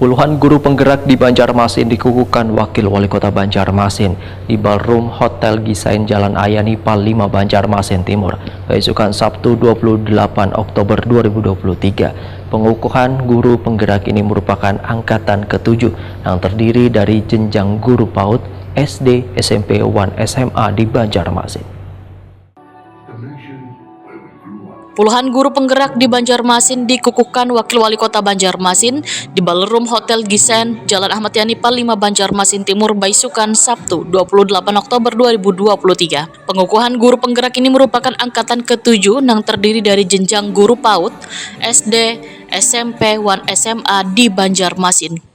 Puluhan guru penggerak di Banjarmasin dikukuhkan Wakil Wali Kota Banjarmasin di Ballroom Hotel Gisain Jalan Ayani Pal 5 Banjarmasin Timur, keesokan Sabtu 28 Oktober 2023. Pengukuhan guru penggerak ini merupakan angkatan ke-7 yang terdiri dari jenjang guru PAUD, SD, SMP, 1 SMA di Banjarmasin. Puluhan guru penggerak di Banjarmasin dikukuhkan Wakil Wali Kota Banjarmasin di Ballroom Hotel Gisain Jalan Ahmad Yani Pal 5 Banjarmasin Timur Baisukan Sabtu 28 Oktober 2023. Pengukuhan guru penggerak ini merupakan angkatan ke-7 yang terdiri dari jenjang guru PAUD, SD, SMP, 1 SMA di Banjarmasin.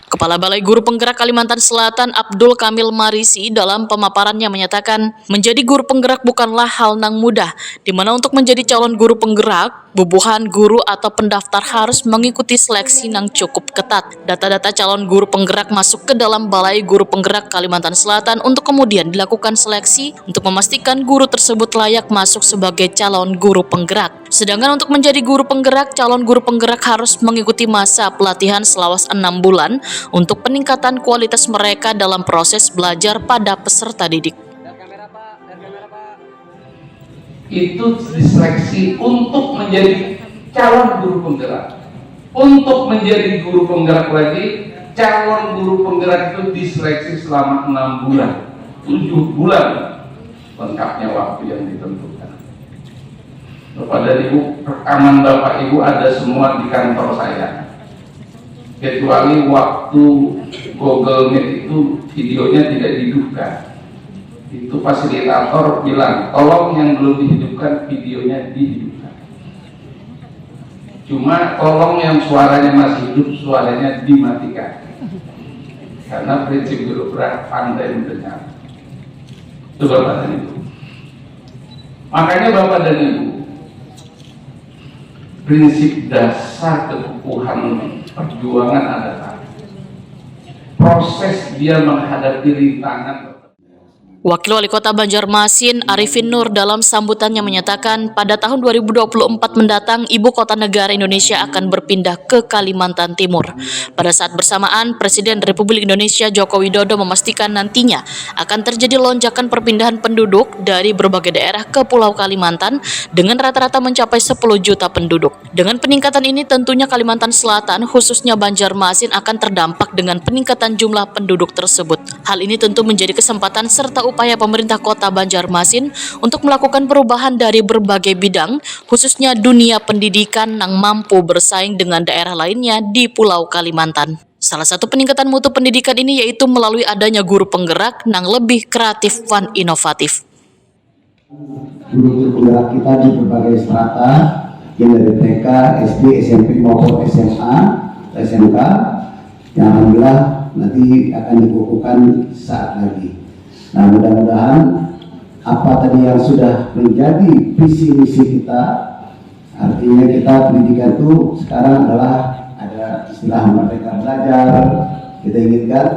Kepala Balai Guru Penggerak Kalimantan Selatan Abdul Kamil Marisi dalam pemaparannya menyatakan menjadi guru penggerak bukanlah hal yang mudah, di mana untuk menjadi calon guru penggerak, bubuhan guru atau pendaftar harus mengikuti seleksi yang cukup ketat. Data-data calon guru penggerak masuk ke dalam Balai Guru Penggerak Kalimantan Selatan untuk kemudian dilakukan seleksi untuk memastikan guru tersebut layak masuk sebagai calon guru penggerak. Sedangkan untuk menjadi guru penggerak, calon guru penggerak harus mengikuti masa pelatihan selama 6 bulan untuk peningkatan kualitas mereka dalam proses belajar pada peserta didik. Itu diseleksi untuk menjadi calon guru penggerak. Untuk menjadi guru penggerak lagi, calon guru penggerak itu diseleksi selama 6 bulan, 7 bulan lengkapnya waktu yang ditentukan. Bapak dan Ibu, rekaman Bapak Ibu ada semua di kantor saya. Kecuali waktu Google Meet itu videonya tidak dihidupkan. Itu fasilitator bilang, tolong yang belum dihidupkan videonya dihidupkan. Cuma tolong yang suaranya masih hidup, suaranya dimatikan. Karena prinsip birokrat pandai mendengar. Itu Bapak dan Ibu. Makanya Bapak dan Ibu, prinsip dasar kekukuhan perjuangan adalah proses dia menghadapi rintangan. Wakil Wali Kota Banjarmasin Arifin Nur dalam sambutannya menyatakan pada tahun 2024 mendatang Ibu Kota Negara Indonesia akan berpindah ke Kalimantan Timur. Pada saat bersamaan, Presiden Republik Indonesia Joko Widodo memastikan nantinya akan terjadi lonjakan perpindahan penduduk dari berbagai daerah ke Pulau Kalimantan dengan rata-rata mencapai 10 juta penduduk. Dengan peningkatan ini tentunya Kalimantan Selatan khususnya Banjarmasin akan terdampak dengan peningkatan jumlah penduduk tersebut. Hal ini tentu menjadi kesempatan serta upaya pemerintah kota Banjarmasin untuk melakukan perubahan dari berbagai bidang, khususnya dunia pendidikan yang mampu bersaing dengan daerah lainnya di Pulau Kalimantan. Salah satu peningkatan mutu pendidikan ini yaitu melalui adanya guru penggerak yang lebih kreatif dan inovatif. Guru penggerak kita di berbagai strata, yang dari TK, SD, SMP maupun SMA, SMK, yang alhamdulillah nanti akan dikukuhkan saat lagi. Nah, mudah-mudahan apa tadi yang sudah menjadi visi misi kita, artinya kita pendidikan itu sekarang adalah ada istilah merdeka belajar, kita inginkan,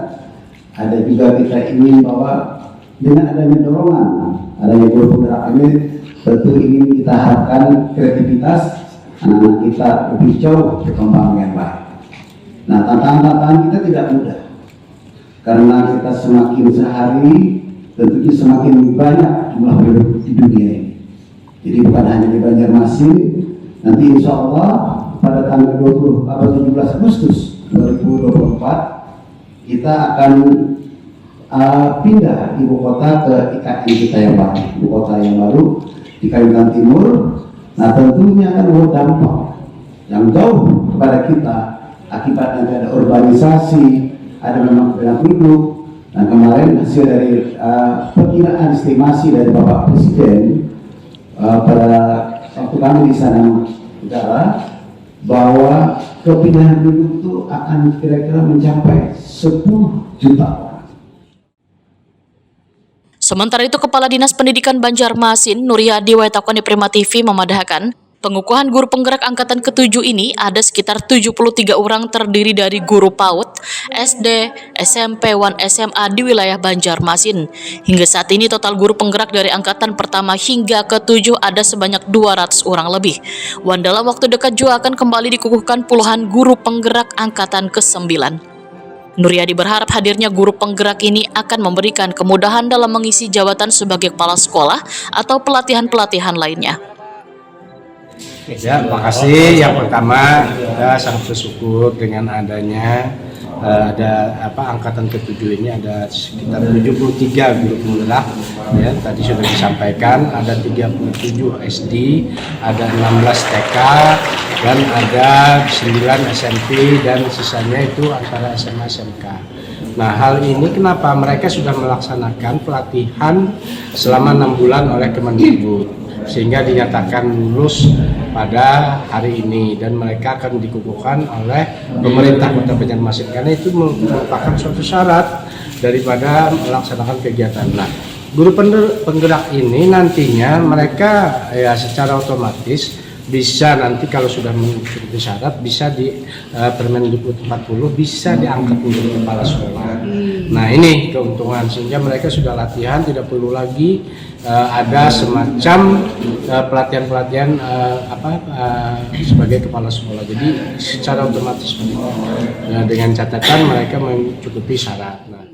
ada juga kita ingin bahwa dengan adanya dorongan, adanya guru penggerak ini tentu ingin kita harapkan kreativitas anak-anak kita lebih jauh berkembang yang baik. Nah, tantangan-tantangan kita tidak mudah karena kita semakin sehari tentunya semakin banyak jumlah penduduk di dunia ini. Jadi bukan hanya di Banjarmasin, nanti insya Allah pada tanggal 17 Agustus 2024 kita akan pindah ibu kota ke IKN kita yang baru, ibu kota yang baru di Kalimantan Timur. Nah, tentunya akan berdampak yang jauh kepada kita akibatnya ada urbanisasi, ada memang penduduk. Nah, kemarin hasil dari perkiraan estimasi dari Bapak Presiden pada waktu kami di sana negara bahwa kepindahan penduduk itu akan kira-kira mencapai 10 juta orang. Sementara itu, Kepala Dinas Pendidikan Banjarmasin Nuryadi Waitakwani Prima TV memadahkan Pengukuhan guru penggerak angkatan ke-7 ini ada sekitar 73 orang terdiri dari guru PAUD, SD, SMP, 1 SMA di wilayah Banjarmasin. Hingga saat ini total guru penggerak dari angkatan pertama hingga ke-7 ada sebanyak 200 orang lebih. Wan dalam waktu dekat juga akan kembali dikukuhkan puluhan guru penggerak angkatan ke-9. Nuryadi berharap hadirnya guru penggerak ini akan memberikan kemudahan dalam mengisi jabatan sebagai kepala sekolah atau pelatihan-pelatihan lainnya. Ya, terima kasih. Yang pertama, kita sangat bersyukur dengan adanya angkatan ke-7 ini ada sekitar 73 guru penggerak. Ya, tadi sudah disampaikan ada 37 SD, ada 16 TK, dan ada 9 SMP dan sisanya itu antara SMA SMK. Nah, hal ini kenapa mereka sudah melaksanakan pelatihan selama 6 bulan oleh Kemendikbud sehingga dinyatakan lulus pada hari ini dan mereka akan dikukuhkan oleh pemerintah Kota Banjarmasin karena itu merupakan suatu syarat daripada melaksanakan kegiatan. Nah, guru penggerak ini nantinya mereka ya secara otomatis bisa nanti kalau sudah memenuhi syarat bisa di Permendikbud 40 bisa diangkat menjadi kepala sekolah. Nah, ini keuntungan sehingga mereka sudah latihan tidak perlu lagi ada semacam pelatihan-pelatihan sebagai kepala sekolah. Jadi secara otomatis dengan catatan mereka mencukupi syarat. Nah,